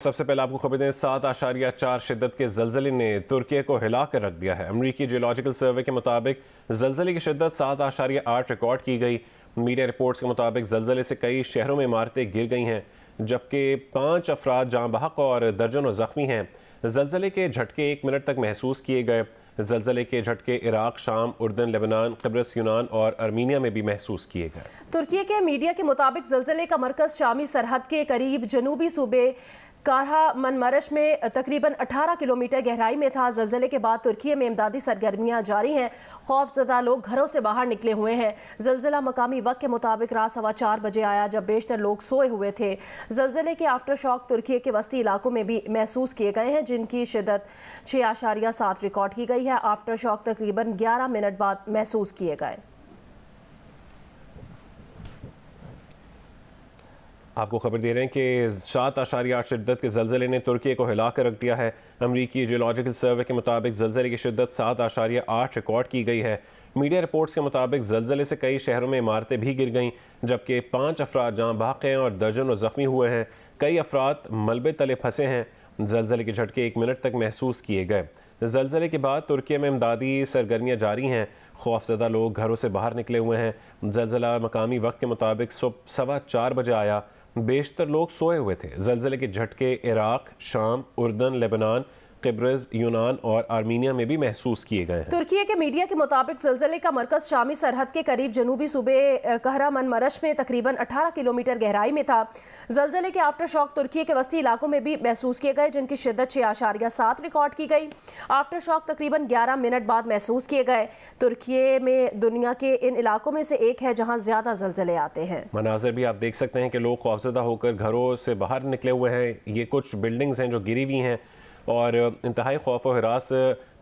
सबसे पहले आपको खबर दें, 7.4 शिद्दत के जलजले ने तुर्की को हिला कर रख दिया है। अमरीकी जियोलॉजिकल सर्वे के मुताबिक जलजले की शिद्दत 7.8 रिकॉर्ड की गई। मीडिया रिपोर्ट्स के मुताबिक जलजले से कई शहरों में इमारतें गिर गई हैं, जबकि 5 अफराद जाँ बहक और दर्जनों जख्मी हैं। जलजले के झटके 1 मिनट तक महसूस किए गए। जलजले के झटके इराक, शाम, उर्दन, लेबनान, क़ब्रिस, यूनान और आर्मीनिया में भी महसूस किए गए। तुर्की के मीडिया के मुताबिक जलजले का मरकज शामी सरहद के करीब जनूबी सूबे कारामनमरश में तकरीबन 18 किलोमीटर गहराई में था। जलजले के बाद तुर्की में इमदादी सरगर्मियां जारी हैं। खौफजदा लोग घरों से बाहर निकले हुए हैं। जलजला मकामी वक्त के मुताबिक रात 4:15 बजे आया, जब बेशतर लोग सोए हुए थे। जलजले के आफ्टर शॉक तुर्की के वस्ती इलाकों में भी महसूस किए गए हैं, जिनकी शिद्दत 6.7 रिकॉर्ड की गई है। आफ्टर शॉक तकरीबन 11 मिनट बाद महसूस किए गए। आपको खबर दे रहे हैं कि 7.8 शिद्दत के जलजले ने तुर्की को हिला कर रख दिया है। अमरीकी जियोलॉजिकल सर्वे के मुताबिक जलजले की शिद्दत 7.8 रिकॉर्ड की गई है। मीडिया रिपोर्ट्स के मुताबिक जलजले से कई शहरों में इमारतें भी गिर गईं, जबकि 5 अफराद जाँ बहक हैं और दर्जनों जख्मी हुए हैं। कई अफराद मलबे तले फंसे हैं। जलजले के झटके 1 मिनट तक महसूस किए गए। जलजले के बाद तुर्की में इमदादी सरगर्मियाँ जारी हैं। खौफजदा लोग घरों से बाहर निकले हुए हैं। जलजला मकामी वक्त के मुताबिक सुबह 4:15 बजे आया। बेशतर लोग सोए हुए थे। जलजले के झटके इराक, शाम, उर्दन, लेबनान, क़ब्रिस, यूनान और आर्मीनिया में भी महसूस किए गए हैं। तुर्की के मीडिया के मुताबिक जलजले का मरकज शामी सरहद के करीब जनूबी सूबे कहरामनमरश में तकरीबन 18 किलोमीटर गहराई में था। जलजले के आफ्टर शॉक तुर्की के वस्ती इलाकों में भी महसूस किए गए, जिनकी शिद्दत 6.7 रिकॉर्ड की गई। आफ्टर शॉक तकरीबन 11 मिनट बाद महसूस किए गए। तुर्की में दुनिया के इन इलाकों में से एक है जहाँ ज्यादा जलजले आते हैं। मनाजर भी आप देख सकते हैं कि लोग खौफजदा होकर घरों से बाहर निकले हुए हैं। ये कुछ बिल्डिंग्स हैं जो गिरी हुई हैं और इंतहाई खौफ व हिरास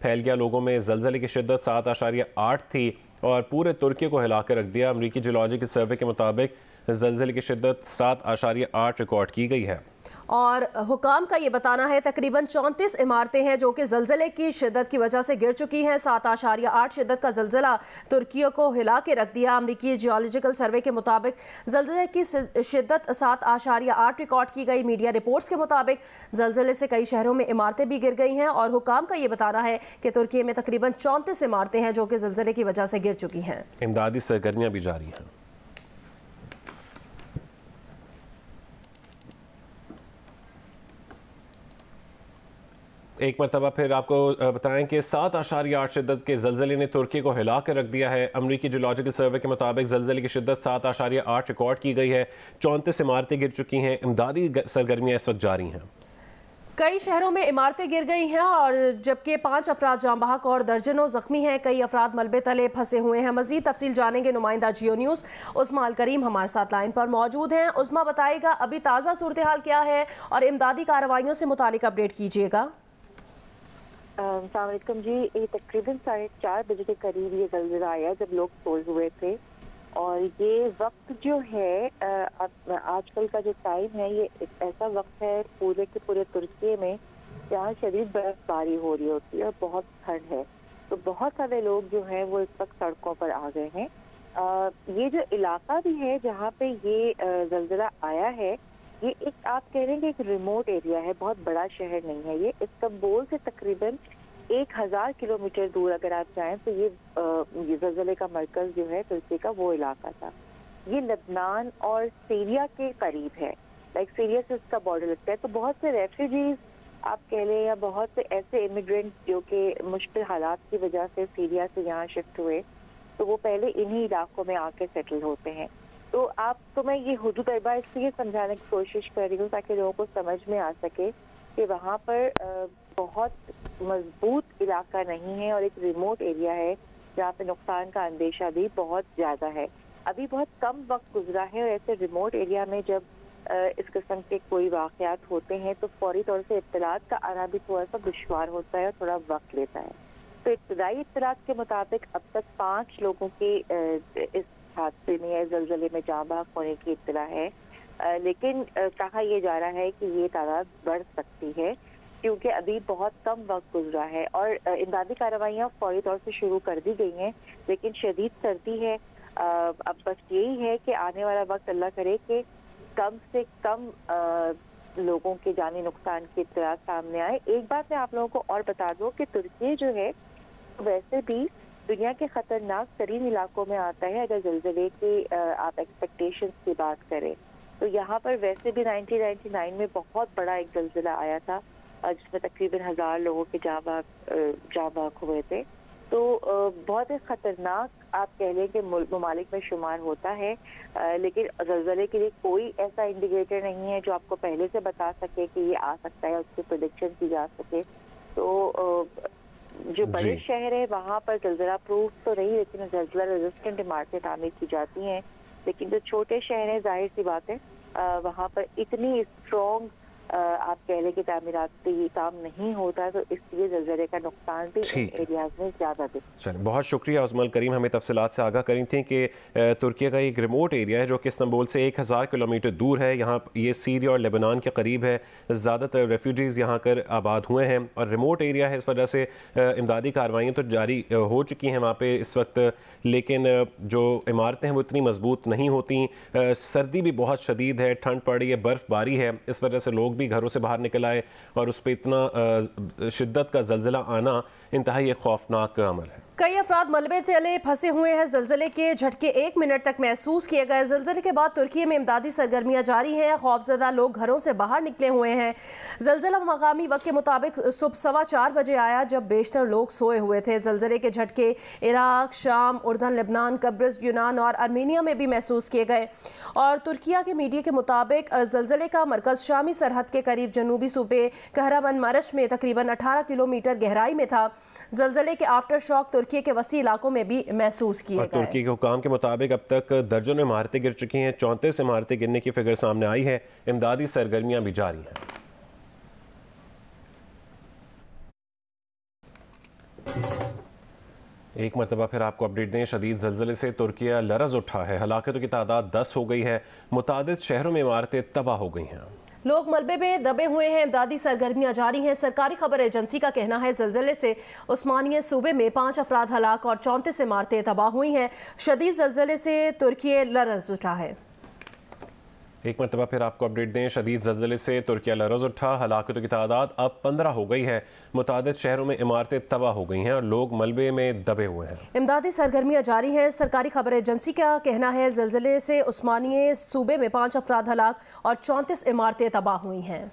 फैल गया लोगों में। जलजले की शिद्दत 7.8 थी और पूरे तुर्की को हिला कर रख दिया। अमरीकी जियोलॉजिकल सर्वे के मुताबिक जलजले की शिद्दत 7.8 रिकॉर्ड की गई है। और हुकाम का ये बताना है तकरीबन 34 इमारतें हैं जो कि जलजले की शिद्दत की वजह से गिर चुकी हैं। 7.8 शिद्दत का जलजला तुर्की को हिला के रख दिया। अमरीकी जियोलॉजिकल सर्वे के मुताबिक जलजले की शिद्दत 7.8 रिकॉर्ड की गई। मीडिया रिपोर्ट्स के मुताबिक जलजले से कई शहरों में इमारतें भी गिर गई हैं और हुकाम का ये बताना है कि तुर्की में तकरीबन 34 इमारतें हैं जो कि जलजले की वजह से गिर चुकी हैं। इमदादी सरगर्मियाँ भी जारी हैं। एक मरतबा फिर आपको बताएं कि 7.8 शिद्दत के जलजले ने तुर्की को हिला कर रख दिया है। अमरीकी जियोलॉजिकल सर्वे के मुताबिक जलजले की शिद्दत 7.8 रिकॉर्ड की गई है। 34 इमारतें गिर चुकी हैं। इमदादी सरगर्मियाँ इस वक्त जारी हैं। कई शहरों में इमारतें गिर गई हैं और जबकि 5 अफराद जाँ बहक और दर्जनों जख्मी हैं। कई अफराद मलबे तले फंसे हुए हैं। मजीद तफसील जानेंगे नुमाइंदा जियो न्यूज़ उस्मा अल करीम हमारे साथ लाइन पर मौजूद हैं। उस्मा, बताएगा अभी ताज़ा सूरत हाल क्या है और इमदादी कार्रवाइयों से मुतालिक अपडेट कीजिएगा। अस्सलामुअलैकुम जी, ये तकरीबन 4:30 बजे के करीब ये ज़लज़ला आया जब लोग सोए हुए थे। और ये वक्त जो है आजकल का जो टाइम है, ये एक ऐसा वक्त है पूरे के पूरे तुर्की में जहाँ शदीद बर्फबारी हो रही होती है और बहुत ठंड है। तो बहुत सारे लोग जो हैं वो इस वक्त सड़कों पर आ गए हैं। ये जो इलाका भी है जहाँ पे ये ज़लज़ला आया है, ये एक आप कह रहे हैं कि एक रिमोट एरिया है, बहुत बड़ा शहर नहीं है। ये इस्तांबुल से तकरीबन 1000 किलोमीटर दूर अगर आप जाएं तो ये ज़लज़ले का मरकज जो है तुर्की का वो इलाका था। ये लेबनान और सीरिया के करीब है, लाइक सीरिया से उसका बॉर्डर लगता है। तो बहुत से रेफ्यूजीज आप कह लें या बहुत से ऐसे इमिग्रेंट जो कि मुश्किल हालात की वजह से सीरिया से यहाँ शिफ्ट हुए, तो वो पहले इन्हीं इलाकों में आके सेटल होते हैं। तो मैं ये हुदूद अरबा इसलिए समझाने की कोशिश कर रही हूँ ताकि लोगों को समझ में आ सके कि वहाँ पर बहुत मजबूत इलाका नहीं है और एक रिमोट एरिया है जहाँ पे नुकसान का अंदेशा भी बहुत ज़्यादा है। अभी बहुत कम वक्त गुजरा है और ऐसे रिमोट एरिया में जब इस किस्म के कोई वाक़यात होते हैं तो फौरी तौर से इत्तलात का आना भी थोड़ा सा दुश्वार होता है और थोड़ा वक्त लेता है। तो इब्तदाई इत्तलात के मुताबिक अब तक 5 लोगों के इस हादसे में या ज़लज़ले में जाँ बहक होने की इत्तला है, लेकिन कहा यह जा रहा है कि ये तादाद बढ़ सकती है क्योंकि अभी बहुत कम वक्त गुजरा है और इमदादी कार्रवाइयाँ फौरी तौर से शुरू कर दी गई हैं, लेकिन शदीद सर्दी है। अब बस यही है कि आने वाला वक्त अल्लाह करे कि कम से कम लोगों के जानी नुकसान की इत्तला सामने आए। एक बात मैं आप लोगों को और बता दूं कि तुर्की जो है वैसे भी दुनिया के खतरनाक तरीन इलाकों में आता है। अगर ज़लज़ले की आप एक्सपेक्टेशंस की बात करें तो यहाँ पर वैसे भी 1999 में बहुत बड़ा एक ज़लज़ला आया था जिसमें तकरीबन 1000 लोगों के जाँ बाक हुए थे। तो बहुत ही ख़तरनाक आप कह लें कि ममालिक में शुमार होता है, लेकिन ज़लज़ले के लिए कोई ऐसा इंडिकेटर नहीं है जो आपको पहले से बता सके कि ये आ सकता है, उसकी प्रेडिक्शन की जा सके। तो जो बड़े शहर है वहाँ पर ज़लज़ला प्रूफ तो नहीं, लेकिन ज़लज़ला रेजिस्टेंट इमारतें तामीर की जाती हैं। लेकिन जो छोटे शहर हैं, जाहिर सी बात है वहाँ पर इतनी स्ट्रॉन्ग आप कह लें कि तामीराती काम नहीं होता, तो इसलिए ज़लज़ले का नुकसान भी इन एरियाज में ज़्यादा दिखता है। चलिए, बहुत शुक्रिया उज़्मा करीम, हमें तफसीलात से आगाह करी थी कि तुर्की का एक रिमोट एरिया है जो कि इस्तांबुल से 1000 किलोमीटर दूर है। यहाँ ये सीरिया और लेबनान के करीब है। ज़्यादातर रेफ्यूजीज़ यहाँ कर आबाद हुए हैं और रिमोट एरिया है, इस वजह से इमदादी कार्रवाइयाँ तो जारी हो चुकी हैं वहाँ पर इस वक्त, लेकिन जो इमारतें हैं वो इतनी मजबूत नहीं होती। सर्दी भी बहुत शदीद है, ठंड पड़ रही है, बर्फ़बारी है, इस वजह से लोग भी घरों से बाहर निकल आए और उस पर इतना शिद्दत का ज़लज़ला आना इंतहाई खौफनाक अमल है। कई अफराद मलबे तले फंसे हुए हैं। ज़लज़ले के झटके 1 मिनट तक महसूस किए गए। ज़लज़ले के बाद तुर्की में इमदादी सरगर्मियां जारी हैं। खौफजदा लोग घरों से बाहर निकले हुए हैं। ज़लज़ला मकामी वक्त के मुताबिक सुबह 4:15 बजे आया जब बेशतर लोग सोए हुए थे। ज़लज़ले के झटके इराक, शाम, उर्दन, लेबनान, कब्रिस, यूनान और आर्मीनिया में भी महसूस किए गए। और तुर्किया के मीडिया के मुताबिक ज़लज़ले का मरकज़ शामी सरहद के करीब जनूबी सूबे कहरामनमरश में तकरीबन 18 किलोमीटर गहराई में था। ज़लज़ले के आफ्टर शॉक तुर्की के वस्ती इलाकों में भी महसूस किए गए। तुर्की के हुकाम के मुताबिक अब तक दर्जनों इमारतें गिर चुकी हैं, 34 इमारतें गिरने की फिगर सामने आई है। इमदादी सरगर्मियां भी जारी हैं। एक मरतबा फिर आपको अपडेट दें, शदीद ज़लज़ले से तुर्किया लरज़ उठा है। हलाकतों की तादाद 10 हो गई है। मुतादिद शहरों में इमारतें तबाह हो गई हैं। लोग मलबे में दबे हुए हैं। इमदादी सरगर्मियां जारी हैं। सरकारी खबर एजेंसी का कहना है ज़लज़ले से उस्मानिया सूबे में 5 अफराद हलाक और 34 इमारतें तबाह हुई हैं। शदीद ज़लज़ले से तुर्की लरज़ उठा है। एक मरतबा फिर आपको अपडेट दें, शदीद ज़लज़ले से तुर्किया लरज़ उठा। हलाकतों की तादाद अब 15 हो गई है। मुतादिद शहरों में इमारतें तबाह हो गई हैं और लोग मलबे में दबे हुए हैं। इमदादी सरगर्मियां जारी हैं। सरकारी खबर एजेंसी का कहना है ज़लज़ले से उस्मानिया सूबे में 5 अफराद हलाक और 34 इमारतें तबाह हुई हैं।